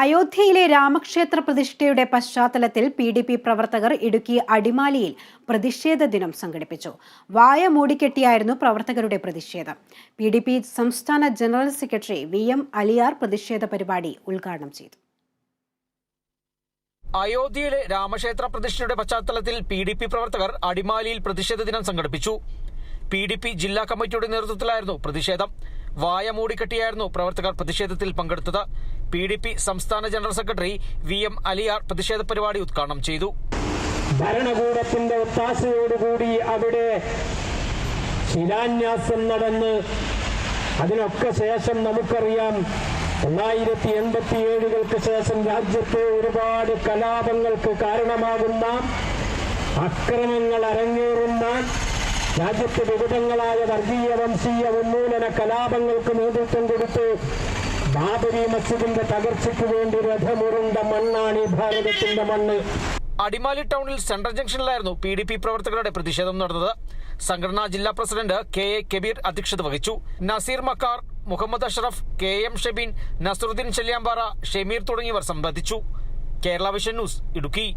അയോധ്യയിലെ രാമക്ഷേത്ര പ്രതിഷ്ഠയുടെ പശ്ചാത്തലത്തിൽ PDP പ്രവർത്തകർ ഇടുക്കി അടിമാലിയിൽ പ്രതിഷേധ ദിനം സംഘടിപ്പിച്ചു. വായ മൂടിക്കെട്ടിയായിരുന്നു പ്രവർത്തകരുടെ പ്രതിഷേധം. PDP സംസ്ഥാന ജനറൽ സെക്രട്ടറി VM അലിയാർ പ്രതിഷേധ പരിപാടി ഉദ്ഘാടനം ചെയ്തു. അയോധ്യയിലെ രാമക്ഷേത്ര പ്രതിഷ്ഠയുടെ പശ്ചാത്തലത്തിൽ PDP പ്രവർത്തകർ അടിമാലിയിൽ പ്രതിഷേധ ദിനം സംഘടിപ്പിച്ചു. PDP ജില്ലാ കമ്മിറ്റിയുടെ നേതൃത്വത്തിലായിരുന്നു പ്രതിഷേധം. വായ മൂടിക്കെട്ടിയായിരുന്നു പ്രവർത്തകർ പ്രതിഷേധത്തിൽ പങ്കെടുത്തത്. PDP സംസ്ഥാന ജനറൽ സെക്രട്ടറി VM അലിയാർ പ്രതിഷേധ പരിപാടി ഉദ്ഘാടനം ചെയ്തു. ഭരണകൂടത്തിന്റെ ഒത്താശയോടുകൂടി അവിടെ ശിലാന്യാസം നടന്ന് അതിനൊക്കെ ശേഷം നമുക്കറിയാം 1987 ശേഷം രാജ്യത്തെ ഒരുപാട് കലാപങ്ങൾക്ക് കാരണമാകുന്ന അക്രമങ്ങൾ അരങ്ങേറുന്ന രാജ്യത്തെ വിവിധങ്ങളായ വർഗീയ വംശീയ ഉന്മൂലന കലാപങ്ങൾക്ക് നേതൃത്വം കൊടുത്ത് ബാബരി മസ്ജിദിന്റെ തകർച്ചയ്ക്ക് വേണ്ടി രഥമുറുണ്ട മണ്ണാണ് ഈ ഭാരതത്തിന്റെ മണ്ണ്. അടിമാലി ടൗണിൽ സെൻട്രൽ ജംഗ്ഷനിലായിരുന്നു PDP പ്രവർത്തകരുടെ പ്രതിഷേധം നടന്നത്. സംഘടനാ ജില്ലാ പ്രസിഡന്റ് KA കബീർ അധ്യക്ഷത വഹിച്ചു. നസീർ മക്കാർ, മുഹമ്മദ് അഷ്റഫ്, KM ഷബീൻ, നസറുദ്ദീൻ ചെല്ലിയാമ്പാറ, ഷമീർ തുടങ്ങിയവർ സംബന്ധിച്ചു. Kerala vision news, Idukki.